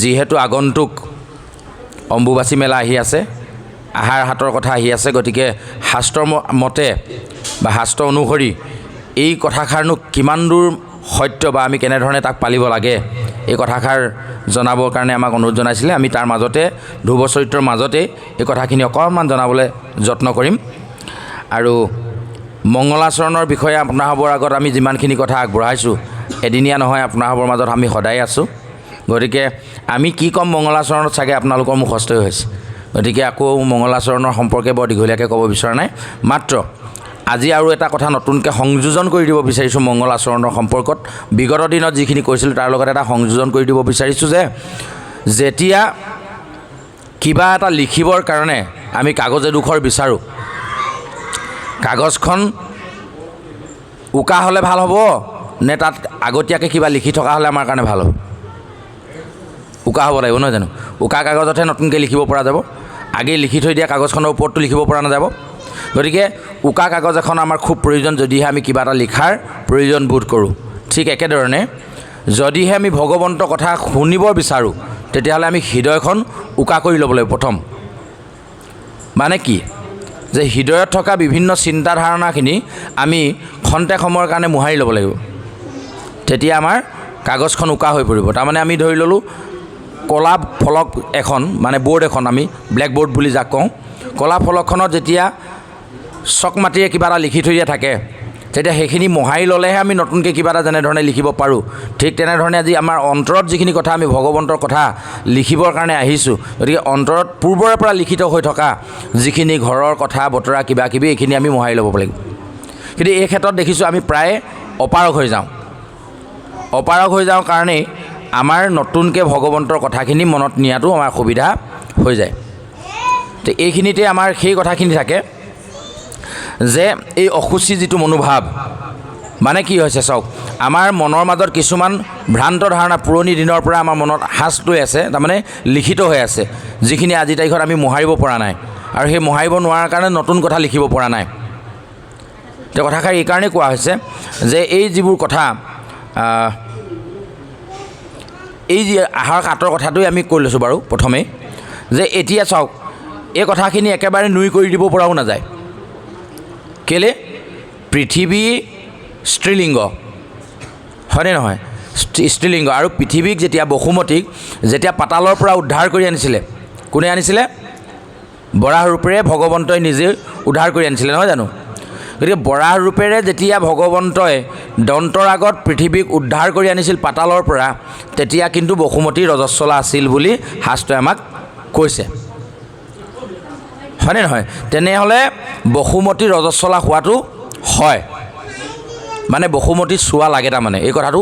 যিহেতু আগন্তুক অম্বুবাচী মেলা আহি আছে, আহাৰ হাতৰ কথা আহি আছে, গতিকে শাস্ত্ৰৰ মতে বা শাস্ত্ৰ অনুসৰি এই কথাষাৰনো কিমান দূৰ সত্য বা আমি কেনেধৰণে তাক পালিব লাগে, এই কথাষাৰ জনাবৰ কাৰণে আমাক অনুৰোধ জনাইছিলে। আমি তাৰ মাজতে ধ্ৰুৱ চৰিত্ৰৰ মাজতে এই কথাখিনি অকণমান জনাবলৈ যত্ন কৰিম। আৰু মংগলাচৰণৰ বিষয়ে আপোনাসৱৰ আগত আমি যিমানখিনি কথা আগবঢ়াইছোঁ, এদিনীয়া নহয়, আপোনাসৱৰ মাজত আমি সদায় আছোঁ। গতিকে আমি কি ক'ম মংগলাচৰণত চাগে আপোনালোকৰ মুখস্থই হৈছে, গতিকে আকৌ মংগলাচৰণৰ সম্পৰ্কে বৰ দীঘলীয়াকৈ ক'ব বিচৰা নাই। মাত্ৰ আজি আৰু এটা কথা নতুনকৈ সংযোজন কৰি দিব বিচাৰিছোঁ মংগলাচৰণৰ সম্পৰ্কত। বিগত দিনত যিখিনি কৈছিলোঁ তাৰ লগত এটা সংযোজন কৰি দিব বিচাৰিছোঁ যে যেতিয়া কিবা এটা লিখিবৰ কাৰণে আমি কাগজ এডোখৰ বিচাৰোঁ, কাগজখন উকা হ'লে ভাল হ'ব নে তাত আগতীয়াকৈ কিবা লিখি থকা হ'লে আমাৰ কাৰণে ভাল হ'ব? উকা হ'ব লাগিব নহয় জানো? উকা কাগজতহে নতুনকৈ লিখিব পৰা যাব, আগেই লিখি থৈ দিয়া কাগজখনৰ ওপৰততো লিখিব পৰা নাযাব। গতিকে উকা কাগজ এখন আমাৰ খুব প্ৰয়োজন যদিহে আমি কিবা এটা লিখাৰ প্ৰয়োজন বোধ কৰোঁ। ঠিক একেধৰণে যদিহে আমি ভগৱন্তৰ কথা শুনিব বিচাৰোঁ, তেতিয়াহ'লে আমি হৃদয়খন উকা কৰি ল'ব লাগিব প্ৰথম। মানে কি? যে হৃদয়ত থকা বিভিন্ন চিন্তা ধাৰণাখিনি আমি খন্তেক সময়ৰ কাৰণে মোহাৰি ল'ব লাগিব, তেতিয়া আমাৰ কাগজখন উকা হৈ পৰিব। তাৰমানে আমি ধৰি ল'লোঁ ক'লা ফলক এখন, মানে বৰ্ড এখন, আমি ব্লেক বৰ্ড বুলি যাক কওঁ, ক'লা ফলকখনত যেতিয়া চক মাটিৰে কিবা এটা লিখি থৈ দিয়া থাকে, তেতিয়া সেইখিনি মোহাৰি ল'লেহে আমি নতুনকৈ কিবা এটা যেনেধৰণে লিখিব পাৰোঁ। ঠিক তেনেধৰণে আজি আমাৰ অন্তৰত যিখিনি কথা আমি ভগৱন্তৰ কথা লিখিবৰ কাৰণে আহিছোঁ, গতিকে অন্তৰত পূৰ্বৰে পৰা লিখিত হৈ থকা যিখিনি ঘৰৰ কথা বতৰা কিবা কিবি, এইখিনি আমি মোহাৰি ল'ব লাগিব। কিন্তু এই ক্ষেত্ৰত দেখিছোঁ আমি প্ৰায় অপাৰগ হৈ যাওঁ। অপাৰগ হৈ যাওঁ কাৰণেই আমাৰ নতুনকৈ ভগৱন্তৰ কথাখিনি মনত নিয়াটো আমাৰ সুবিধা হৈ যায়। তো এইখিনিতে আমাৰ সেই কথাখিনি থাকে যে এই অসুচি যিটো মনোভাৱ, মানে কি হৈছে চাওক, আমাৰ মনৰ মাজত কিছুমান ভ্ৰান্ত ধাৰণা পুৰণি দিনৰ পৰা আমাৰ মনত সাঁচ লৈ আছে, তাৰমানে লিখিত হৈ আছে, যিখিনি আজি তাৰিখত আমি মোহাৰিব পৰা নাই, আৰু সেই মোহাৰিব নোৱাৰাৰ কাৰণে নতুন কথা লিখিব পৰা নাই। তো কথাষাৰ এইকাৰণেই কোৱা হৈছে যে এই যিবোৰ কথা, এই যি আহাৰ কাটৰ কথাটোৱে আমি কৈ লৈছোঁ বাৰু প্ৰথমেই, যে এতিয়া চাওক এই কথাখিনি একেবাৰে নুই কৰি দিব পৰাও নাযায়। কেলে? পৃথিৱী স্ত্ৰীলিংগ, হয়নে নহয়? স্ত্ৰীলিংগ। আৰু পৃথিৱীক যেতিয়া বসুমতীক যেতিয়া পাতালৰ পৰা উদ্ধাৰ কৰি আনিছিলে, কোনে আনিছিলে? বৰাহ ৰূপেৰে ভগৱন্তই নিজে উদ্ধাৰ কৰি আনিছিলে, নহয় জানো? গতিকে বৰাহ ৰূপেৰে যেতিয়া ভগৱন্তই দন্তৰ আগত পৃথিৱীক উদ্ধাৰ কৰি আনিছিল পাতালৰ পৰা, তেতিয়া কিন্তু বসুমতী ৰজস্বলা আছিল বুলি শাস্ত্ৰই আমাক কৈছে, হয়নে নহয়? তেনেহ'লে বসুমতী ৰজস্বলা হোৱাটো হয়, মানে বসুমতী চোৱা লাগে, তাৰমানে এই কথাটো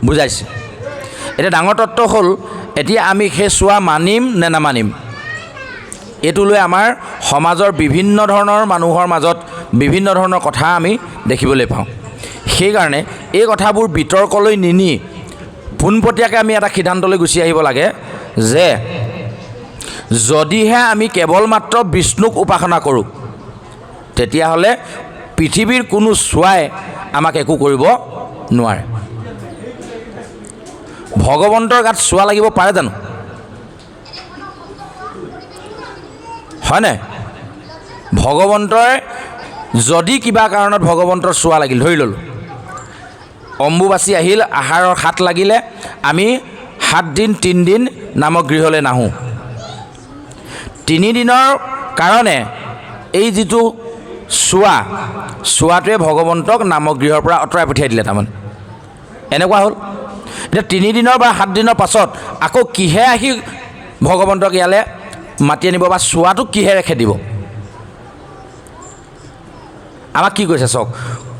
বুজাইছে। এতিয়া ডাঙৰ তত্ত্ব হ'ল, এতিয়া আমি সেই চোৱা মানিম নে নামানিম, এইটো লৈ আমাৰ সমাজৰ বিভিন্ন ধৰণৰ মানুহৰ মাজত বিভিন্ন ধৰণৰ কথা আমি দেখিবলৈ পাওঁ। সেইকাৰণে এই কথাবোৰ বিতৰ্কলৈ নিনি পোনপটীয়াকৈ আমি এটা সিদ্ধান্তলৈ গুচি আহিব লাগে যে যদিহে আমি কেৱল মাত্ৰ বিষ্ণুক উপাসনা কৰোঁ, তেতিয়াহ'লে পৃথিৱীৰ কোনো চোৱাই আমাক একো কৰিব নোৱাৰে। ভগৱন্তৰ গাত চোৱা লাগিব পাৰে জানো? হয়নে? ভগৱন্তই যদি কিবা কাৰণত ভগৱন্তৰ চোৱা লাগিল, ধৰি ল'লোঁ অম্বুবাচী আহিল, আহাৰৰ হাত লাগিলে, আমি 7 দিন 3 দিন নামক গৃহলৈ নাহোঁ, 3 দিনৰ কাৰণে এই যিটো চোৱাটোৱে ভগৱন্তক নামক গৃহৰ পৰা আঁতৰাই পঠিয়াই দিলে, তাৰমানে এনেকুৱা হ'ল। এতিয়া 3 দিনৰ বা 7 দিনৰ পাছত আকৌ কিহে আহি ভগৱন্তক ইয়ালৈ মাতি আনিব, বা চোৱাটো কিহেৰে খেদিব? আমাক কি কৈছে চাওক,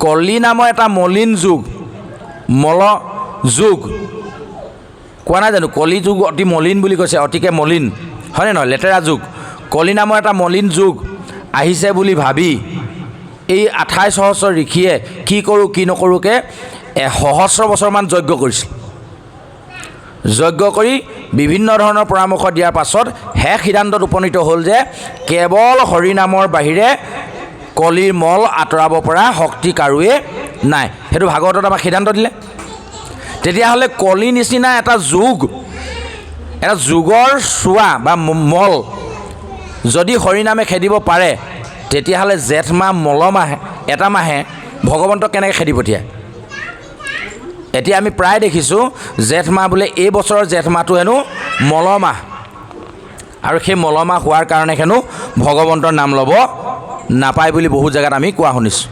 কলি নামৰ এটা মলিন যুগ, মল যুগ কোৱা নাই জানো? কলি যুগ অতি মলিন বুলি কৈছে, অতিকে মলিন, হয়নে নহয়? লেতেৰা যুগ। কলি নামৰ এটা মলিন যুগ আহিছে বুলি ভাবি এই 28 সহস্ৰ ঋষিয়ে কি কৰোঁ কি নকৰোঁকৈ 1,000 বছৰমান যজ্ঞ কৰিছিল। যজ্ঞ কৰি বিভিন্ন ধৰণৰ পৰামৰ্শ দিয়াৰ পাছত শেষ সিদ্ধান্তত উপনীত হ'ল যে কেৱল হৰিনামৰ বাহিৰে কলিৰ মল আঁতৰাব পৰা শক্তি কাৰোৱে নাই। সেইটো ভাগৱতত আমাক সিদ্ধান্ত দিলে। তেতিয়াহ'লে কলি নিচিনা এটা যুগ এটা যোগৰ চোৱা বা মল যদি হৰিনামে খেদিব পাৰে তেতিয়াহ'লে জেঠ মাহ মলমাহে এটা মাহে ভগৱন্তক কেনেকৈ খেদি পঠিয়ায়। এতিয়া আমি প্ৰায় দেখিছোঁ জেঠ মাহ বোলে এই বছৰৰ জেঠ মাহটো হেনো মলমাহ, আৰু সেই মলমাহ হোৱাৰ কাৰণে হেনো ভগৱন্তৰ নাম ল'ব নাপায় বুলি বহু জেগাত আমি কোৱা শুনিছোঁ।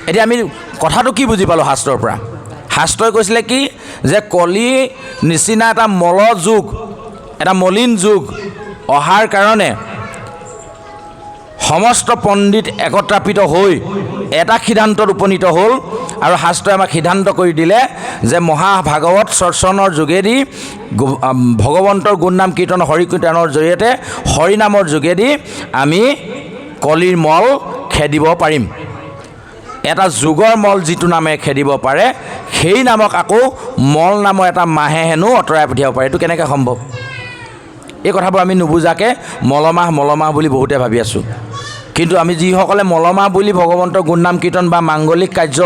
এতিয়া আমি কথাটো কি বুজি পালোঁ শাস্ত্ৰৰ পৰা? শাস্ত্ৰই কৈছিলে কি যে কলি নিচিনা এটা মল যুগ, এটা মলিন যুগ অহাৰ কাৰণে সমস্ত পণ্ডিত একত্ৰাপিত হৈ এটা সিদ্ধান্তত উপনীত হ'ল, আৰু শাস্ত্ৰই আমাক সিদ্ধান্ত কৰি দিলে যে মহাভাগৱত চৰ্চনৰ যোগেদি ভগৱন্তৰ গুণনাম কীৰ্তন হৰিকীৰ্তনৰ জৰিয়তে হৰিনামৰ যোগেদি আমি কলিৰ মল খেদিব পাৰিম। এটা যুগৰ মল যিটো নামে খেদিব পাৰে সেই নামক আকৌ মল নামৰ এটা মাহে হেনো আঁতৰাই পঠিয়াব পাৰে। এইটো কেনেকৈ সম্ভৱ? এই কথাবোৰ আমি নুবুজাকৈ মলমাহ মলমাহ বুলি বহুতে ভাবি আছোঁ। কিন্তু আমি যিসকলে মলমাহ বুলি ভগৱন্তৰ গুণনাম কীৰ্তন বা মাংগলিক কাৰ্য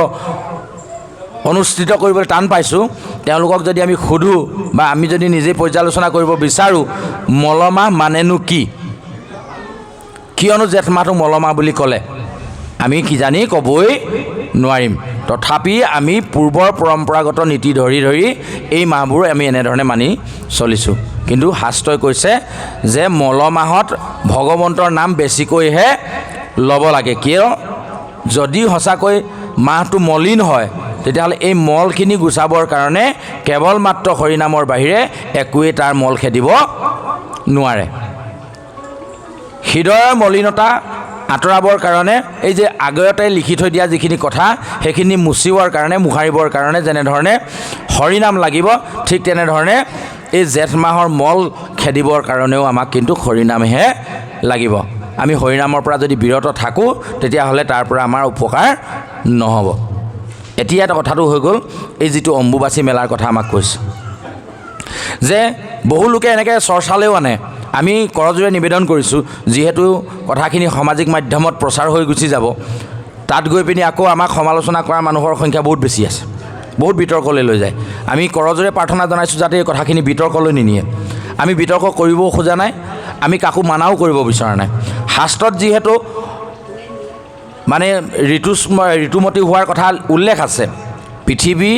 অনুষ্ঠিত কৰিবলৈ টান পাইছোঁ, তেওঁলোকক যদি আমি সোধোঁ বা আমি যদি নিজেই পৰ্যালোচনা কৰিব বিচাৰোঁ মলমাহ মানেনো কি, কিয়নো জেঠ মাহটো মলমাহ বুলি ক'লে, আমি কিজানি ক'বই নোৱাৰিম। তথাপি আমি পূৰ্বৰ পৰম্পৰাগত নীতি ধৰি ধৰি এই মাহবোৰ আমি এনেধৰণে মানি চলিছোঁ। কিন্তু শাস্ত্ৰই কৈছে যে মলমাহত ভগৱন্তৰ নাম বেছিকৈহে ল'ব লাগে। কিয়? যদি সঁচাকৈ মাহটো মলিন হয় তেতিয়াহ'লে এই মলখিনি গুচাবৰ কাৰণে কেৱল মাত্ৰ হৰিনামৰ বাহিৰে একোৱেই তাৰ মল খেদিব নোৱাৰে। হৃদয়ৰ মলিনতা আঁতৰাবৰ কাৰণে এই যে আগতে লিখি থৈ দিয়া যিখিনি কথা সেইখিনি মুচিবৰ কাৰণে মোহাৰিবৰ কাৰণে যেনেধৰণে হৰিনাম লাগিব, ঠিক তেনেধৰণে এই জেঠ মাহৰ মল খেদিবৰ কাৰণেও আমাক কিন্তু হৰিনামহে লাগিব। আমি হৰিনামৰ পৰা যদি বিৰত থাকোঁ তেতিয়াহ'লে তাৰ পৰা আমাৰ উপকাৰ নহ'ব। এতিয়া এটা কথাটো হৈ গ'ল, এই যিটো অম্বুবাচী মেলাৰ কথা আমাক কৈছে যে বহু লোকে এনেকৈ চৰ্চালৈও আনে। আমি কৰজোৰে নিবেদন কৰিছোঁ, যিহেতু কথাখিনি সামাজিক মাধ্যমত প্ৰচাৰ হৈ গুচি যাব, তাত গৈ পিনি আকৌ আমাক সমালোচনা কৰা মানুহৰ সংখ্যা বহুত বেছি আছে, বহুত বিতৰ্কলৈ লৈ যায়। আমি কৰজোৰে প্ৰাৰ্থনা জনাইছোঁ যাতে এই কথাখিনি বিতৰ্কলৈ নিনিয়ে। আমি বিতৰ্ক কৰিবও খোজা নাই, আমি কাকো মানাও কৰিব বিচৰা নাই। শাস্ত্ৰত যিহেতু মানে ঋতুমতী হোৱাৰ কথা উল্লেখ আছে, পৃথিৱী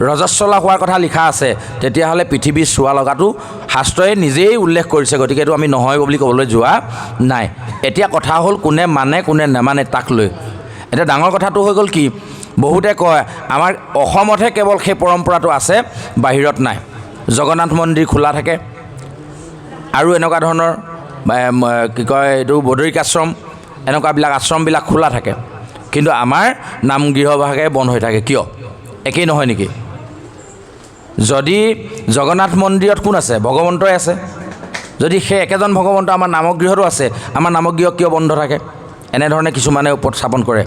ৰজস্বলা হোৱাৰ কথা লিখা আছে, তেতিয়াহ'লে পৃথিৱীৰ চোৱা লগাটো শাস্ত্ৰই নিজেই উল্লেখ কৰিছে, গতিকে এইটো আমি নহয় বুলি ক'বলৈ যোৱা নাই। এতিয়া কথা হ'ল কোনে মানে কোনে নেমানে তাক লৈ। এতিয়া ডাঙৰ কথাটো হৈ গ'ল কি, বহুতে কয় আমাৰ অসমতহে কেৱল সেই পৰম্পৰাটো আছে, বাহিৰত নাই। জগন্নাথ মন্দিৰ খোলা থাকে আৰু এনেকুৱা ধৰণৰ কি কয় এইটো বদৰিকাশ্ৰম, এনেকুৱাবিলাক আশ্ৰমবিলাক খোলা থাকে, কিন্তু আমাৰ নামগৃহভাগে বন্ধ হৈ থাকে। কিয়? একেই নহয় নেকি? যদি জগন্নাথ মন্দিৰত কোন আছে? ভগৱন্তই আছে। যদি সেই একেজন ভগৱন্ত আমাৰ নামগৃহতো আছে, আমাৰ নামগৃহ কিয় বন্ধ থাকে? এনেধৰণে কিছুমানে উপস্থাপন কৰে।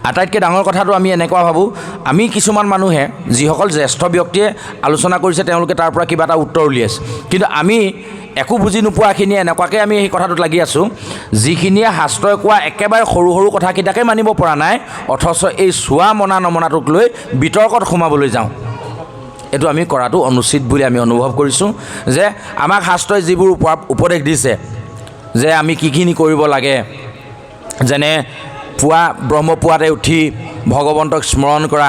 আটাইতকৈ ডাঙৰ কথাটো আমি এনেকুৱা ভাবোঁ, আমি কিছুমান মানুহে যিসকল জ্যেষ্ঠ ব্যক্তিয়ে আলোচনা কৰিছে তেওঁলোকে তাৰ পৰা কিবা এটা উত্তৰ উলিয়াইছে, কিন্তু আমি একো বুজি নোপোৱাখিনিয়ে এনেকুৱাকৈ আমি সেই কথাটোত লাগি আছোঁ, যিখিনিয়ে শাস্ত্ৰই কোৱা একেবাৰে সৰু সৰু কথাকেইটাকে মানিব পৰা নাই, অথচ এই চোৱা মনা নমনাটোক লৈ বিতৰ্কত সোমাবলৈ যাওঁ। এইটো আমি কৰাটো অনুচিত বুলি আমি অনুভৱ কৰিছোঁ। যে আমাক শাস্ত্ৰই যিবোৰ উপদেশ দিছে যে আমি কিখিনি কৰিব লাগে, যেনে পুৱা ব্ৰহ্মপুৱাতে উঠি ভগৱন্তক স্মৰণ কৰা,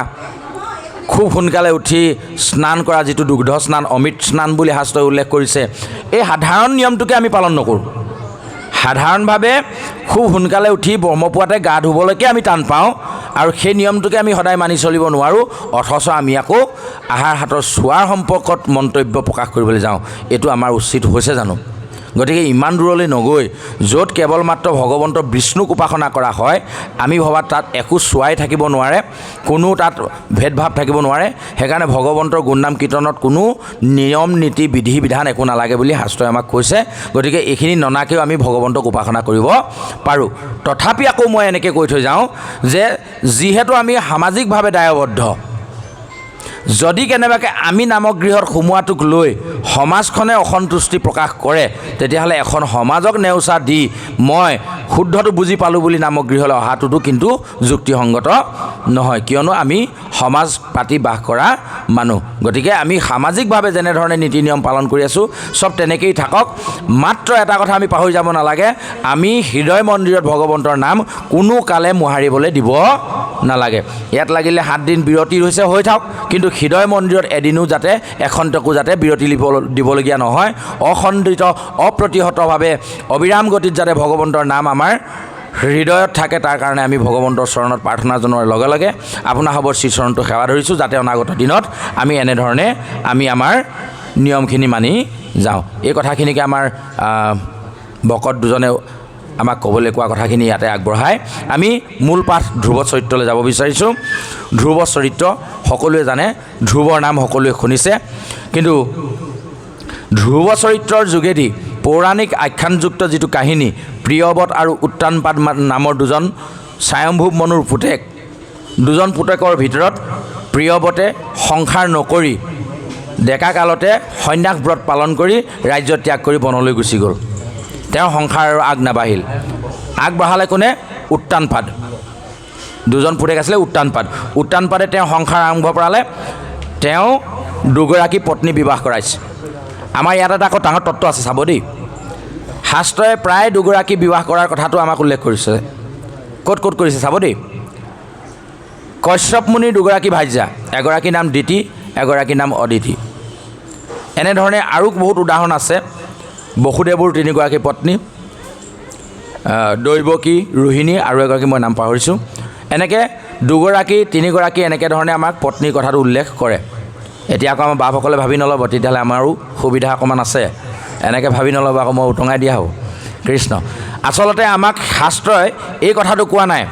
খুব সোনকালে উঠি স্নান কৰা, যিটো দুগ্ধ স্নান অমৃত স্নান বুলি শাস্ত্ৰই উল্লেখ কৰিছে, এই সাধাৰণ নিয়মটোকে আমি পালন নকৰোঁ। সাধাৰণভাৱে খুব সোনকালে উঠি ব্ৰহ্মপুৱাতে গা ধুবলৈকে আমি টান পাওঁ, আৰু সেই নিয়মটোকে আমি সদায় মানি চলিব নোৱাৰোঁ, অথচ আমি আকৌ আহাৰ হাতৰ চোৱাৰ সম্পৰ্কত মন্তব্য প্ৰকাশ কৰিবলৈ যাওঁ। এইটো আমাৰ উচিত হৈছে জানো? গতিকে ইমান দূৰলৈ নগৈ য'ত কেৱল মাত্ৰ ভগৱন্তৰ বিষ্ণুক উপাসনা কৰা হয়, আমি ভবাত তাত একো চোৱাই থাকিব নোৱাৰে, কোনো তাত ভেদভাৱ থাকিব নোৱাৰে। সেইকাৰণে ভগৱন্তৰ গুণনাম কীৰ্তনত কোনো নিয়ম নীতি বিধি বিধান একো নালাগে বুলি শাস্ত্ৰই আমাক কৈছে। গতিকে এইখিনি ননাকেও আমি ভগৱন্তক উপাসনা কৰিব পাৰোঁ। তথাপি আকৌ মই এনেকৈ কৈ থৈ যাওঁ যে যিহেতু আমি সামাজিকভাৱে দায়বদ্ধ, যদি কেনেবাকৈ আমি নামক গৃহত সোমোৱাটোক লৈ সমাজখনে অসন্তুষ্টি প্ৰকাশ কৰে তেতিয়াহ'লে এখন সমাজক নেওচা দি মই শুদ্ধটো বুজি পালোঁ বুলি নামক গৃহলৈ অহাটোতো কিন্তু যুক্তিসংগত নহয়, কিয়নো আমি সমাজ পাতি বাস কৰা মানুহ। গতিকে আমি সামাজিকভাৱে যেনেধৰণে নীতি নিয়ম পালন কৰি আছোঁ চব তেনেকেই থাকক। মাত্ৰ এটা কথা আমি পাহৰি যাব নালাগে, আমি হৃদয় মন্দিৰত ভগৱন্তৰ নাম কোনো কালে মোহাৰিবলৈ দিব নালাগে। ইয়াত লাগিলে 7 দিন বিৰতি হৈছে হৈ থাকক, কিন্তু হৃদয় মন্দিৰত এদিনো যাতে এখন্তেকো যাতে বিৰতি দিবলগীয়া নহয়। অখণ্ডিত অপ্ৰতিহতভাৱে অবিৰাম গতিত যাতে ভগৱন্তৰ নাম আমাৰ হৃদয়ত থাকে, তাৰ কাৰণে আমি ভগৱন্তৰ চৰণত প্ৰাৰ্থনা জনোৱাৰ লগে লগে আপোনাৰ সবৰ শ্ৰীচৰণটো সেৱা ধৰিছোঁ, যাতে অনাগত দিনত আমি এনেধৰণে আমি আমাৰ নিয়মখিনি মানি যাওঁ। এই কথাখিনিকে আমাৰ ভকত দুজনে আমাক ক'বলৈ কোৱা কথাখিনি ইয়াতে আগবঢ়াই আমি মূল পাঠ ধ্ৰুৱ চৰিত্ৰলৈ যাব বিচাৰিছোঁ। ধ্ৰুৱ চৰিত্ৰ সকলোৱে জানে, ধ্ৰুৱৰ নাম সকলোৱে শুনিছে, কিন্তু ধ্ৰুৱ চৰিত্ৰৰ যোগেদি পৌৰাণিক আখ্যানযুক্ত যিটো কাহিনী, প্ৰিয়ৱত আৰু উত্তানপাদ নামৰ দুজন স্বয়ম্ভূৱ মনুৰ পুতেক, দুজন পুতেকৰ ভিতৰত প্ৰিয়ৱতে সংসাৰ নকৰি ডেকা কালতে সন্ন্যাস ব্ৰত পালন কৰি ৰাজ্য ত্যাগ কৰি বনলৈ গুচি গ'ল। তেওঁ সংসাৰৰ আগ নাবাঢ়িল। আগবঢ়ালে কোনে? উত্তানপাদ। দুজন পুতেক আছিলে উত্তানপাদ। উত্তানপাদে তেওঁ সংসাৰ আৰম্ভ কৰালে। তেওঁ দুগৰাকী পত্নী বিবাহ কৰাইছে। আমাৰ ইয়াত এটা আকৌ ডাঙৰ তত্ত্ব আছে, চাব দেই। শাস্ত্ৰই প্ৰায় দুগৰাকী বিবাহ কৰাৰ কথাটো আমাক উল্লেখ কৰিছে। ক'ত ক'ত কৰিছে চাব দেই। কশ্যপ মুনিৰ দুগৰাকী ভাৰ্যা, এগৰাকীৰ নাম দিতি, এগৰাকীৰ নাম অদিতি। এনেধৰণে আৰু বহুত উদাহৰণ আছে। বসুদেৱৰ 3গৰাকী পত্নী, দৈৱকী, ৰোহিণী আৰু এগৰাকী মই নাম পাহৰিছোঁ। এনেকৈ 2গৰাকী 3গৰাকী এনেকৈ ধৰণে আমাক পত্নীৰ কথাটো উল্লেখ কৰে। এতিয়া আকৌ আমাৰ বাপসকলে ভাবি নল'ব, তেতিয়াহ'লে আমাৰো সুবিধা অকণমান আছে, এনেকৈ ভাবি নল'ব, আকৌ মই উটঙাই দিয়া হ'ব। কৃষ্ণ, আচলতে আমাক শাস্ত্ৰই এই কথাটো কোৱা নাই,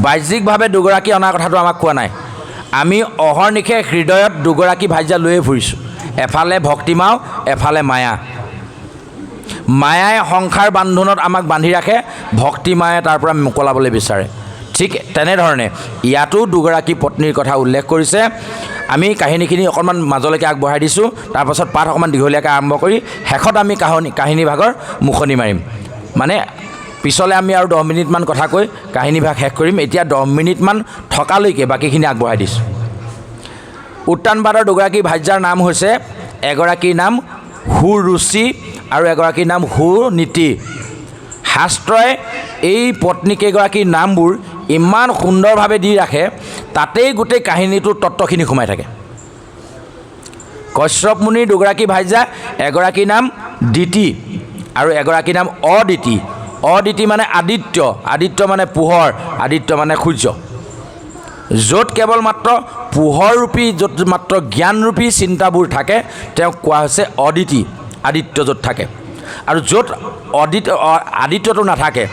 বাহ্যিকভাৱে 2গৰাকী অনাৰ কথাটো আমাক কোৱা নাই। আমি অহৰ্নিশে হৃদয়ত 2গৰাকী ভাৰ্যা লৈয়ে ফুৰিছোঁ। এফালে ভক্তিমাও, এফালে মায়া। মায়াই সংসাৰ বান্ধোনত আমাক বান্ধি ৰাখে, ভক্তিমায়ে তাৰ পৰা মোকলাবলৈ বিচাৰে। ঠিক তেনেধৰণে ইয়াতো 2গৰাকী পত্নীৰ কথা উল্লেখ কৰিছে। আমি কাহিনীখিনি অকণমান মাজলৈকে আগবঢ়াই দিছোঁ, তাৰপাছত পাঠ অকণমান দীঘলীয়াকৈ আৰম্ভ কৰি শেষত আমি কাহিনী ভাগৰ মুখনি মাৰিম। মানে পিছলৈ আমি আৰু 10 মিনিটমান কথা কৈ কাহিনী ভাগ শেষ কৰিম। এতিয়া 10 মিনিটমান থকালৈকে বাকীখিনি আগবঢ়াই দিছোঁ। উত্তানপাদৰ 2গৰাকী ভাৰ্যাৰ নাম হৈছে, এগৰাকীৰ নাম সুৰুচি আৰু এগৰাকীৰ নাম সুনীতি। শাস্ত্ৰই এই পত্নীকেইগৰাকীৰ নামবোৰ ইমান সুন্দৰভাৱে দি ৰাখে, তাতেই গোটেই কাহিনীটোৰ তত্ত্বখিনি সোমাই থাকে। কশ্যপ মুনিৰ 2গৰাকী ভাৰ্যা, এগৰাকীৰ নাম দিতি আৰু এগৰাকীৰ নাম অদিতি। অদিতি মানে আদিত্য, আদিত্য মানে পোহৰ, আদিত্য মানে সূৰ্য। য'ত কেৱল মাত্ৰ পোহৰৰূপী, য'ত মাত্ৰ জ্ঞানৰূপী চিন্তাবোৰ থাকে, তেওঁক কোৱা হৈছে অদিতি, আদিত্য য'ত থাকে। আৰু য'ত আদিত্যটো নাথাকে,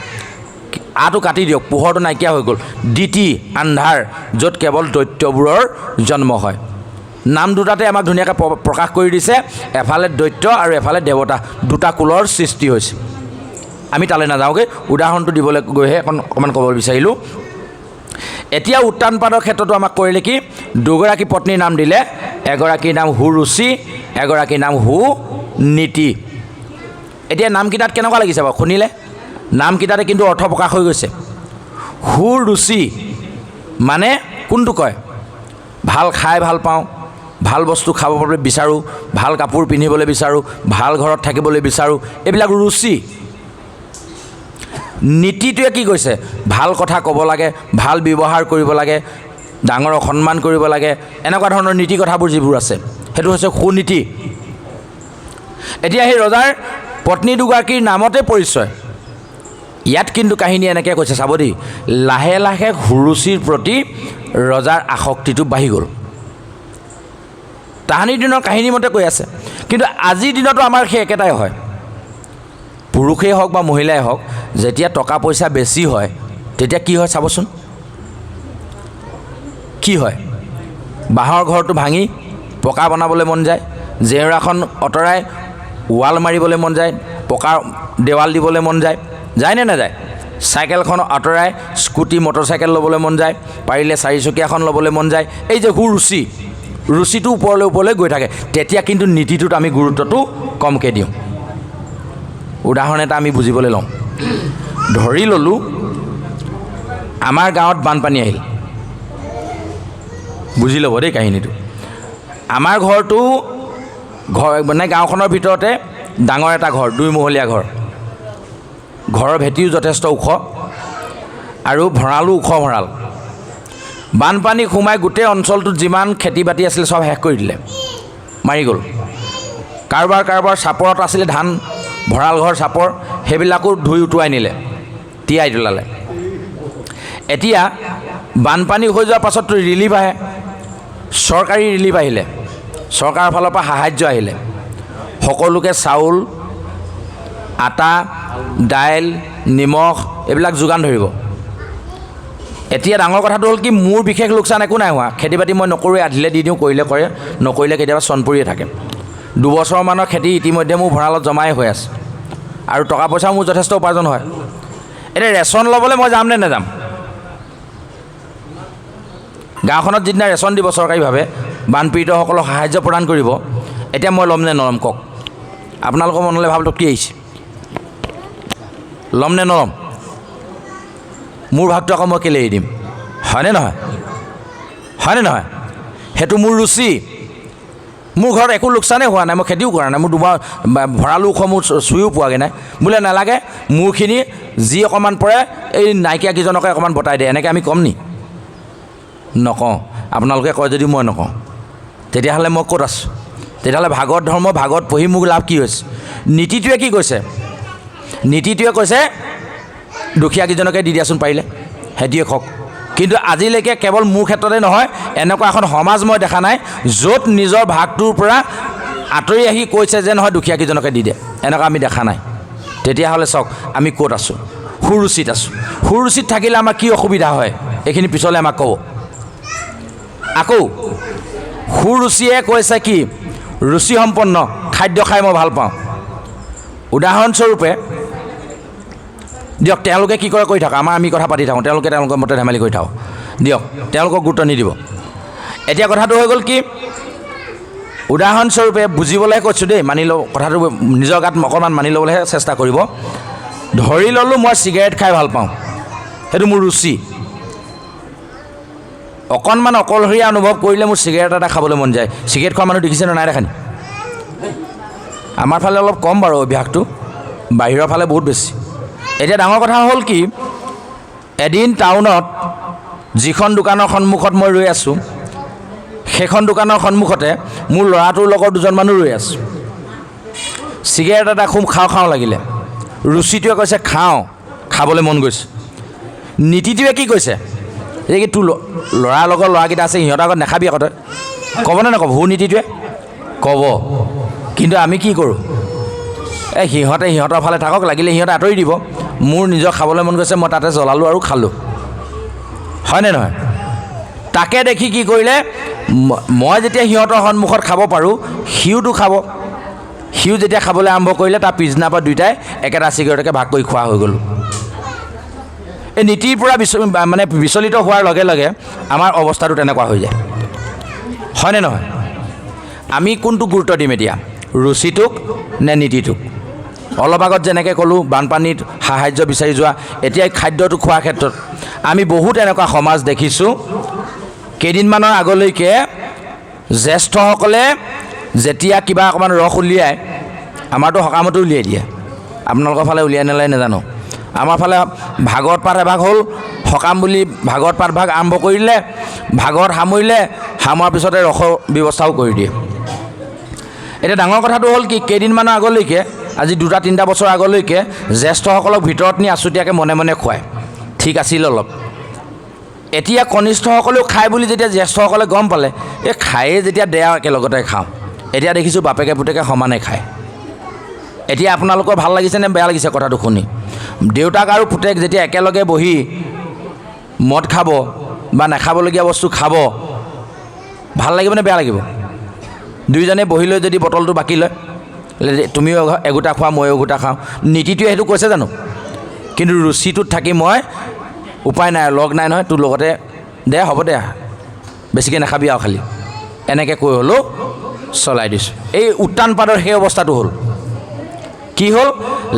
আটো কাটি দিয়ক, পোহৰটো নাইকিয়া হৈ গ'ল, দিতি আন্ধাৰ, য'ত কেৱল দৈত্যবোৰৰ জন্ম হয়। নাম দুটাতে আমাক ধুনীয়াকৈ প্ৰকাশ কৰি দিছে, এফালে দৈত্য আৰু এফালে দেৱতা, দুটা কুলৰ সৃষ্টি হৈছে। আমি তালৈ নাযাওঁগৈ, উদাহৰণটো দিবলৈ গৈহে অকণমান ক'ব বিচাৰিলোঁ। এতিয়া উত্তানপাদৰ ক্ষেত্ৰতো আমাক কৰিলে কি, 2গৰাকী পত্নীৰ নাম দিলে, এগৰাকীৰ নাম সুৰুচি, এগৰাকীৰ নাম সুনীতি। এতিয়া নামকেইটাত কেনেকুৱা লাগিছে বাৰু শুনিলে? নামকেইটাতে কিন্তু অৰ্থ প্ৰকাশ হৈ গৈছে। সুৰুচি মানে কোনটো কয়? ভাল খাই ভাল পাওঁ, ভাল বস্তু খাবলৈ বিচাৰোঁ, ভাল কাপোৰ পিন্ধিবলৈ বিচাৰোঁ, ভাল ঘৰত থাকিবলৈ বিচাৰোঁ, এইবিলাক ৰুচি। নীতিটোৱে কি কৈছে? ভাল কথা ক'ব লাগে, ভাল ব্যৱহাৰ কৰিব লাগে, ডাঙৰক সন্মান কৰিব লাগে, এনেকুৱা ধৰণৰ নীতি কথাবোৰ যিবোৰ আছে, সেইটো হৈছে সুনীতি। এতিয়া সেই ৰজাৰ পত্নী 2গৰাকীৰ নামতে পৰিচয়। ইয়াত কিন্তু কাহিনী এনেকৈ কৈছে, চাব দেই। লাহে লাহে সুৰুচিৰ প্ৰতি ৰজাৰ আসক্তিটো বাঢ়ি গ'ল। তাহানিৰ দিনৰ কাহিনী মতে কৈ আছে, কিন্তু আজিৰ দিনতো আমাৰ সেই একেটাই হয়। পুৰুষেই হওক বা মহিলাই হওক, যেতিয়া টকা পইচা বেছি হয়, তেতিয়া কি হয় চাবচোন। কি হয়? বাঁহৰ ঘৰটো ভাঙি পকা বনাবলৈ মন যায়, জেওৰাখন আঁতৰাই ৱাল মাৰিবলৈ মন যায়, পকা দেৱাল দিবলৈ মন যায়, যায়নে নাযায়? চাইকেলখন আঁতৰাই স্কুটি মটৰচাইকেল ল'বলৈ মন যায়, পাৰিলে 4চকীয়াখন ল'বলৈ মন যায়। এই যে সুৰুচি, ৰুচিটো ওপৰলৈ ওপৰলৈ গৈ থাকে, তেতিয়া কিন্তু নীতিটোত আমি গুৰুত্বটো কমকৈ দিওঁ। উদাহৰণ এটা আমি বুজিবলৈ লওঁ। ধৰি ল'লোঁ আমাৰ গাঁৱত বানপানী আহিল। বুজি ল'ব দেই কাহিনীটো। আমাৰ ঘৰটো মানে গাঁওখনৰ ভিতৰতে ডাঙৰ এটা ঘৰ, 2মহলীয়া ঘৰ। ঘৰৰ ভেটিও যথেষ্ট ওখ আৰু ভঁৰালো ওখ ভঁৰাল। বানপানী সোমাই গোটেই অঞ্চলটোত যিমান খেতি বাতি আছিলে চব শেষ কৰি দিলে, মাৰি গ'ল। কাৰোবাৰ চাপৰত আছিলে ধান, ভঁৰাল ঘৰ চাপৰ, সেইবিলাকো ধুই উটুৱাই নিলে, তিয়াই তোলালে। এতিয়া বানপানী হৈ যোৱাৰ পাছততো ৰিলিফ আহে, চৰকাৰী ৰিলিফ আহিলে, চৰকাৰৰ ফালৰ পৰা সাহাৰ্য আহিলে। সকলোকে চাউল, আটা, দাইল, নিমখ এইবিলাক যোগান ধৰিব। এতিয়া ডাঙৰ কথাটো হ'ল কি, মোৰ বিশেষ লোকচান একো নাই হোৱা। খেতি বাতি মই নকৰোঁৱে, আধিলে দি দিওঁ, কৰিলে কৰে, নকৰিলে কেতিয়াবা চন পৰিয়ে থাকে। 2 বছৰমানৰ খেতি ইতিমধ্যে মোৰ ভঁৰালত জমাই হৈ আছে আৰু টকা পইচাও মোৰ যথেষ্ট উপাৰ্জন হয়। এতিয়া ৰেচন ল'বলৈ মই যাম নে নাযাম? গাঁওখনত যিদিনা ৰেচন দিব চৰকাৰীভাৱে, বানপীড়িতসকলক সাহাৰ্য প্ৰদান কৰিব, এতিয়া মই ল'ম নে নল'ম কওক? আপোনালোকৰ মনলৈ ভাৱটো কি আহিছে? ল'ম নে নল'ম? মোৰ ভাগটো আকৌ মই কেলৈ এৰি দিম? হয়নে নহয়? হয়নে নহয়? সেইটো মোৰ ৰুচি। মোৰ ঘৰত একো লোকচানেই হোৱা নাই, মই খেতিও কৰা নাই, মোৰ দুবাৰ ভঁৰালো ওখ, মোৰ চুইও পোৱাগৈ নাই। বোলে নালাগে, মোৰখিনি যি অকণমান পৰে এই নাইকিয়া কেইজনকে অকণমান বটাই দিয়ে, এনেকৈ আমি ক'ম নি? নকওঁ। আপোনালোকে কয় যদি মই নকওঁ, তেতিয়াহ'লে মই ক'ত আছোঁ? তেতিয়াহ'লে ভাগৱত ধৰ্ম, ভাগৱত পঢ়ি মোক লাভ কি হৈছে? নীতিটোৱে কি কৈছে? নীতিটোৱে কৈছে দুখীয়াকেইজনকে দি দিয়াচোন পাৰিলে, সেইটোৱে খওক। কিন্তু আজিলৈকে কেৱল মোৰ ক্ষেত্ৰতে নহয়, এনেকুৱা এখন সমাজ মই দেখা নাই য'ত নিজৰ ভাগটোৰ পৰা আঁতৰি আহি কৈছে যে নহয় দুখীয়াকেইজনকে দি দিয়ে, এনেকুৱা আমি দেখা নাই। তেতিয়াহ'লে চাওক আমি ক'ত আছোঁ? সুৰুচিত আছোঁ। সুৰুচিত থাকিলে আমাৰ কি অসুবিধা হয় এইখিনি পিছলৈ আমাক ক'ব। আকৌ সুৰুচিয়ে কৈছে কি? ৰুচিসম্পন্ন খাদ্য খাই মই ভাল পাওঁ। উদাহৰণস্বৰূপে দিয়ক, তেওঁলোকে কি কৰে কৰি থাকক, আমি কথা পাতি থাকোঁ, তেওঁলোকৰ মতে ধেমালি কৰি থাকক, দিয়ক, তেওঁলোকক গুৰুত্ব নিদিব। এতিয়া কথাটো হৈ গ'ল কি, উদাহৰণস্বৰূপে বুজিবলৈ কৈছোঁ দেই, মানি লওঁ কথাটো, নিজৰ গাত অকণমান মানি ল'বলৈহে চেষ্টা কৰিব। ধৰি ল'লোঁ মই চিগাৰেট খাই ভাল পাওঁ, সেইটো মোৰ ৰুচি। অকণমান অকলশৰীয়া অনুভৱ কৰিলে মোৰ চিগাৰেট এটা খাবলৈ মন যায়। চিগাৰেট খোৱা মানুহ দেখিছেনে নাই দেখা নি? আমাৰ ফালে অলপ কম বাৰু অভ্যাসটো, বাহিৰৰ ফালে বহুত বেছি। এতিয়া ডাঙৰ কথা হ'ল কি, এদিন টাউনত যিখন দোকানৰ সন্মুখত মই ৰৈ আছোঁ, সেইখন দোকানৰ সন্মুখতে মোৰ ল'ৰাটোৰ লগৰ 2জন মানুহ ৰৈ আছোঁ। চিগাৰেট এটা খুব খাওঁ লাগিলে। ৰুচিটোৱে কৈছে খাবলৈ মন গৈছে। নীতিটোৱে কি কৈছে? এই কি তোৰ ল'ৰাৰ লগৰ ল'ৰাকেইটা আছে, সিহঁতৰ আগত নাখাবি আকৌ, তই ক'বনে নক'ব? নীতিটোৱে ক'ব। কিন্তু আমি কি কৰোঁ? সিহঁতে সিহঁতৰ ফালে থাকক, লাগিলে সিহঁতে আঁতৰি দিব, মোৰ নিজৰ খাবলৈ মন গৈছে, মই তাতে জ্বলালোঁ আৰু খালোঁ। হয়নে নহয়? তাকে দেখি কি কৰিলে, মই যেতিয়া সিহঁতৰ সন্মুখত খাব পাৰোঁ, সিওতো খাব। সিও যেতিয়া খাবলৈ আৰম্ভ কৰিলে, তাৰ পিছদিনাৰ পৰা দুয়োটাই একেটা চিগাৰেটকে ভাগ কৰি খোৱা হৈ গ'লোঁ। এই নীতিৰ পৰা মানে বিচলিত হোৱাৰ লগে লগে আমাৰ অৱস্থাটো তেনেকুৱা হৈ যায়। হয়নে নহয়? আমি কোনটো গুৰুত্ব দিম এতিয়া, ৰুচিটোক নে নীতিটোক? অলপ আগত যেনেকৈ ক'লোঁ বানপানীত সাহাৰ্য বিচাৰি যোৱা, এতিয়া খাদ্যটো খোৱাৰ ক্ষেত্ৰত আমি বহুত এনেকুৱা সমাজ দেখিছোঁ। কেইদিনমানৰ আগলৈকে জ্যেষ্ঠসকলে যেতিয়া কিবা অকণমান ৰস উলিয়াই, আমাৰতো সকামতো উলিয়াই দিয়ে, আপোনালোকৰ ফালে উলিয়াই নেলায় নাজানো। আমাৰ ফালে ভাগৱত পাঠ এভাগ হ'ল, সকাম বুলি ভাগৱত পাঠ ভাগ আৰম্ভ কৰিলে, ভাগৱত সামৰিলে, সামৰাৰ পিছতে ৰসৰ ব্যৱস্থাও কৰি দিয়ে। এতিয়া ডাঙৰ কথাটো হ'ল কি, কেইদিনমানৰ আগলৈকে, আজি 2-3 বছৰ আগলৈকে জ্যেষ্ঠসকলক ভিতৰত নি আছুতীয়াকৈ মনে মনে খুৱায়, ঠিক আছিল অলপ। এতিয়া কনিষ্ঠসকলেও খায় বুলি যেতিয়া জ্যেষ্ঠসকলে গম পালে, এই খায়ে যেতিয়া দেয়া একেলগতে খাওঁ, এতিয়া দেখিছোঁ বাপেকে পুতেকে সমানে খায়। এতিয়া আপোনালোকৰ ভাল লাগিছে নে বেয়া লাগিছে কথাটো শুনি? দেউতাক আৰু পুতেক যেতিয়া একেলগে বহি মদ খাব বা নাখাবলগীয়া বস্তু খাব, ভাল লাগিব নে বেয়া লাগিব? দুইজনে বহি লৈ যদি বটলটো বাকি লয়, তুমিও এগোটা খোৱা, ময়ো এগোটা খাওঁ, নীতিটোৱে সেইটো কৈছে জানো? কিন্তু ৰুচিটোত থাকি মই উপায় নাই, লগ নাই নহয়, তোৰ লগতে দে, হ'ব দে, বেছিকৈ নাখাবি আৰু খালি, এনেকৈ কৈ হ'লেও চলাই দিছোঁ। এই উত্তানপাতৰ সেই অৱস্থাটো হ'ল। কি হ'ল?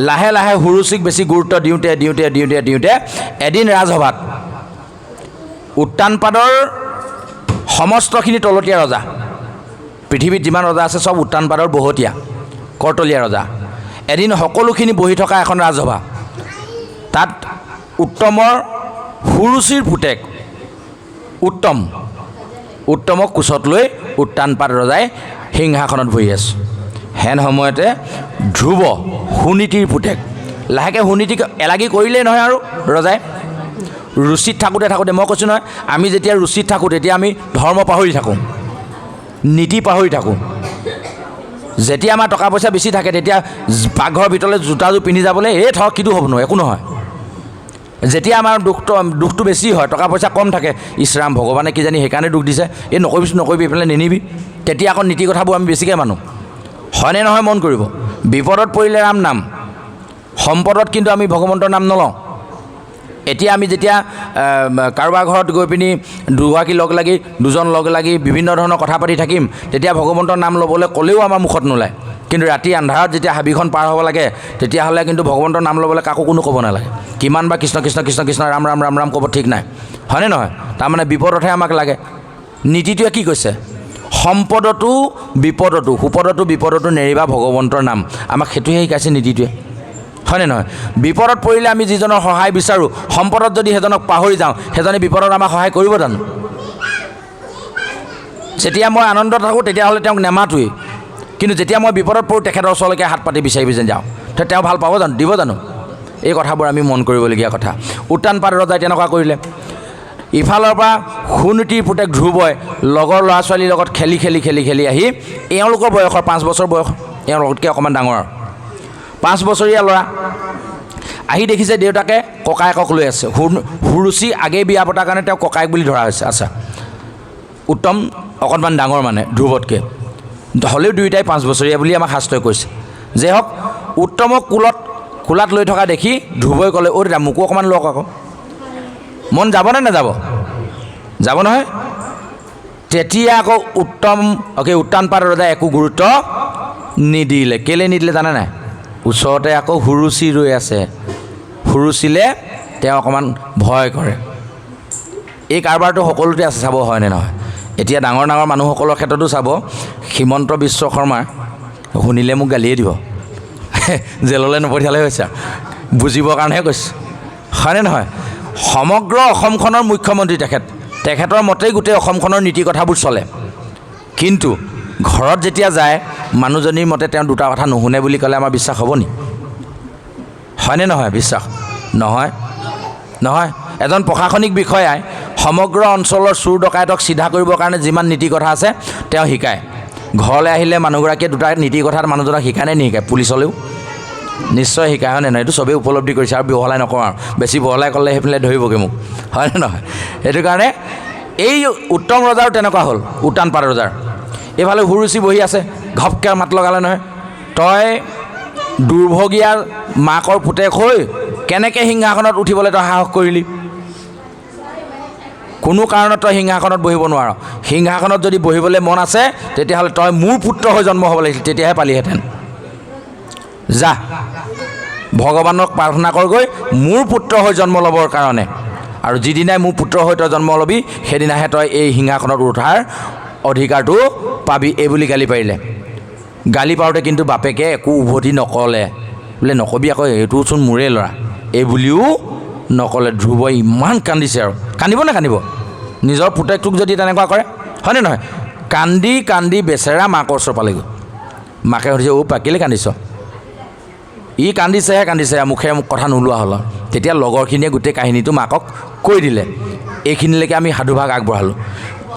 লাহে লাহে হুৰুচিক বেছি গুৰুত্ব দিওঁতে দিওঁতে দিওঁতে দিওঁতে এদিন ৰাজসভাত উত্তানপাদৰ সমস্তখিনি তলতীয়া ৰজা, পৃথিৱীত যিমান ৰজা আছে চব উত্তানপাদৰ বহতীয়া কৰ্তলীয়া ৰজা, এদিন সকলোখিনি বহি থকা এখন ৰাজসভা, তাত উত্তমৰ হুৰুচিৰ পুতেক উত্তমক কোচত লৈ উত্তানপাদ ৰজাই সিংহাসনত বহি আছে। হেন সময়তে ধ্ৰুৱ সুনীতিৰ পুতেক, লাহেকৈ সুনীতিক এলাগি কৰিলেই নহয় আৰু ৰজাই। ৰুচিত থাকোঁতে মই কৈছোঁ নহয়, আমি যেতিয়া ৰুচিত থাকোঁ তেতিয়া আমি ধৰ্ম পাহৰি থাকোঁ, নীতি পাহৰি থাকোঁ। যেতিয়া আমাৰ টকা পইচা বেছি থাকে তেতিয়া পাকঘৰৰ ভিতৰলৈ জোতাযোৰ পিন্ধি যাবলৈ থক কিটো হ'ব নহয়, একো নহয়। যেতিয়া আমাৰ দুখটো বেছি হয়, টকা পইচা কম থাকে, ইছৰাম ভগৱানে কিজানি সেইকাৰণে দুখ দিছে, নকৰিবি এইফালে নিনিবি, তেতিয়া আকৌ নীতি কথাবোৰ আমি বেছিকৈ মানো। হয়নে নহয় মন কৰিব। বিপদত পৰিলে ৰাম নাম, সম্পদত কিন্তু আমি ভগৱন্তৰ নাম নলওঁ। এতিয়া আমি যেতিয়া কাৰোবাৰ ঘৰত গৈ পিনি দুজন লগ লাগি বিভিন্ন ধৰণৰ কথা পাতি থাকিম, তেতিয়া ভগৱন্তৰ নাম ল'বলৈ ক'লেও আমাৰ মুখত নোলায়। কিন্তু ৰাতি আন্ধাৰত যেতিয়া হাবিখন পাৰ হ'ব লাগে, তেতিয়াহ'লে কিন্তু ভগৱন্তৰ নাম ল'বলৈ কাকো কোনো ক'ব নালাগে। কিমান বা কৃষ্ণ কৃষ্ণ কৃষ্ণ কৃষ্ণ ৰাম ৰাম ৰাম ৰাম ক'ব ঠিক নাই, হয়নে নহয়? তাৰমানে বিপদতহে আমাক লাগে। নীতিটোৱে কি কৈছে? সম্পদতো বিপদতো নেৰিবা ভগৱন্তৰ নাম, আমাক সেইটোহে শিকাইছে নীতিটোৱে, হয়নে নহয়? বিপদত পৰিলে আমি যিজনৰ সহায় বিচাৰোঁ, সম্পদত যদি সেইজনক পাহৰি যাওঁ, সেইজনে বিপদত আমাক সহায় কৰিব জানো? যেতিয়া মই আনন্দত থাকোঁ তেতিয়াহ'লে তেওঁক নেমাতোৱেই, কিন্তু যেতিয়া মই বিপদত পৰোঁ তেখেতৰ ওচৰলৈকে হাত পাতি বিচাৰি যাওঁ, তেওঁ ভাল পাব জানো, দিব জানো? এই কথাবোৰ আমি মন কৰিবলগীয়া কথা। উত্তানপাদ ৰজাই তেনেকুৱা কৰিলে। ইফালৰ পৰা সুনীতিৰ পুতেক ধ্ৰুৱই লগৰ ল'ৰা ছোৱালীৰ লগত খেলি আহি, এওঁলোকৰ বয়সৰ 5 বছৰ বয়স, এওঁৰ লগতকৈ অকণমান ডাঙৰ আৰু 5 বছৰীয়া ল'ৰা আহি দেখিছে দেউতাকে ককায়েকক লৈ আছে। হুৰুচি আগেয়ে বিয়া পতাৰ কাৰণে তেওঁ ককায়েক বুলি ধৰা হৈছে। আচ্ছা, উত্তম অকণমান ডাঙৰ মানে ধ্ৰুৱতকৈ, হ'লেও দুয়োটাই 5 বছৰীয়া বুলি আমাক শাস্ত্ৰই কৈছে। যে হওক, উত্তমক কোলাত লৈ থকা দেখি ধ্ৰুৱই ক'লে, অ' দাদা মোকো অকণমান লওক আকৌ। মন যাবনে নাযাব? যাব নহয়। তেতিয়া আকৌ উত্তানপাদ ৰজাই একো গুৰুত্ব নিদিলে। কেলৈ নিদিলে জানে নাই? ওচৰতে আকৌ হুৰুচি ৰৈ আছে, হুৰুচিলে তেওঁ অকণমান ভয় কৰে। এই কাৰবাৰটো সকলোতে আছে, চাব হয়নে নহয়? এতিয়া ডাঙৰ মানুহসকলৰ ক্ষেত্ৰতো চাব, হিমন্ত বিশ্ব শৰ্মাৰ শুনিলে মোক গালিয়ে দিব, জেললৈ নপঠিয়ালে হৈছে, বুজিবৰ কাৰণেহে কৈছে, হয়নে নহয়? সমগ্ৰ অসমখনৰ মুখ্যমন্ত্ৰী তেখেতৰ মতেই গোটেই অসমখনৰ নীতি কথাবোৰ চলে, কিন্তু ঘৰত যেতিয়া যায় মানুহজনীৰ মতে তেওঁ দুটা কথা নুশুনে বুলি ক'লে আমাৰ বিশ্বাস হ'ব নি? হয়নে নহয়? বিশ্বাস নহয়। এজন প্ৰশাসনিক বিষয়াই সমগ্ৰ অঞ্চলৰ চোৰ ডকাইতক চিধা কৰিবৰ কাৰণে যিমান নীতি কথা আছে তেওঁ শিকায়। ঘৰলৈ আহিলে মানুহগৰাকীয়ে দুটা নীতি কথা মানুহজনক শিকায় নে নিশিকায়? পুলিচলেও নিশ্চয় শিকায়, হয়নে নহয়? এইটো চবেই উপলব্ধি কৰিছে, আৰু বহলাই নকওঁ আৰু, বেছি বহলাই ক'লে সেইফালে ধৰিবগৈ মোক, হয়নে নহয়? সেইটো কাৰণে এই উত্তম ৰজাৰো তেনেকুৱা হ'ল। উত্তানপাদ ৰজাৰ এইফালে হুৰুচি বহি আছে, ঘপকৈ মাত লগালে নহয়, তই দুৰ্ভগীয়া মাকৰ পুতেক হৈ কেনেকৈ সিংহাসনত উঠিবলৈ তই সাহস কৰিলি? কোনো কাৰণত তই সিংহাসনত বহিব নোৱাৰ। সিংহাসনত যদি বহিবলৈ মন আছে তেতিয়াহ'লে তই মোৰ পুত্ৰ হৈ জন্ম হ'ব লাগিছিল, তেতিয়াহে পালিহেঁতেন। যা ভগৱানক প্ৰাৰ্থনা কৰগৈ মোৰ পুত্ৰ হৈ জন্ম ল'বৰ কাৰণে, আৰু যিদিনাই মোৰ পুত্ৰ হৈ তই জন্ম ল'বি সেইদিনাহে তই এই সিংহাসনত উঠাৰ অধিকাৰটো পাবি, এই বুলি গালি পাৰিলে। গালি পাৰোঁতে কিন্তু বাপেকে একো উভতি নক'লে, বোলে নকবি আকৌ, এইটোচোন মোৰে ল'ৰা, এই বুলিও নক'লে। ধ্ৰুৱই ইমান কান্দিছে, আৰু কান্দিব নিজৰ পুতেকটোক যদি তেনেকুৱা কৰে, হয়নে নহয়? কান্দি বেচেৰা মাকৰ ওচৰ পালেগৈ। মাকে সুধিছে, অ' কেলৈ কান্দিছ? ই কান্দিছে মুখে কথা নোলোৱা হ'ল। তেতিয়া লগৰখিনিয়ে গোটেই কাহিনীটো মাকক কৈ দিলে। এইখিনিলৈকে আমি সাধুভাগ আগবঢ়ালোঁ।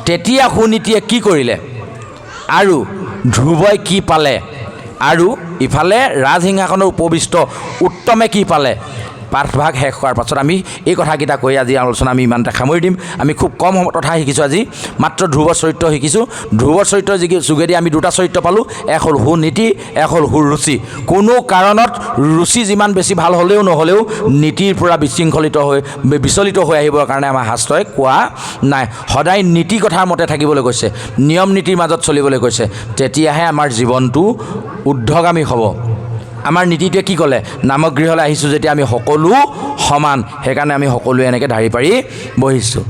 তেতিয়া সুনীতিয়ে কি কৰিলে আৰু ধ্ৰুৱই কি পালে, আৰু ইফালে ৰাজসিংহাসনৰ উপবিষ্ট উত্তমে কি পালে, পাঠভাগ শেষ হোৱাৰ পাছত আমি এই কথাকেইটা কৈ আজি আলোচনা আমি ইমানতে সামৰি দিম। আমি খুব কম কথা শিকিছোঁ আজি, মাত্ৰ ধ্ৰুৱ চৰিত্ৰ শিকিছোঁ। ধ্ৰুৱ চৰিত্ৰৰ যোগেদি আমি দুটা চৰিত্ৰ পালোঁ, এক হ'ল সুনীতি, এক হ'ল সুৰুচি। কোনো কাৰণত ৰুচি যিমান বেছি ভাল হ'লেও নহ'লেও নীতিৰ পৰা বিশৃংখলিত হৈ বিচলিত হৈ আহিবৰ কাৰণে আমাৰ শাস্ত্ৰই কোৱা নাই। সদায় নীতি কথাৰ মতে থাকিবলৈ কৈছে, নিয়ম নীতিৰ মাজত চলিবলৈ কৈছে, তেতিয়াহে আমাৰ জীৱনটো ঊৰ্ধ্বগামী হ'ব। আমাৰ নীতিটোৱে কি ক'লে, নামগৃহলৈ আহিছোঁ যেতিয়া আমি সকলো সমান, সেইকাৰণে আমি সকলোৱে এনেকৈ ঢাৰি পাৰি বহিছোঁ।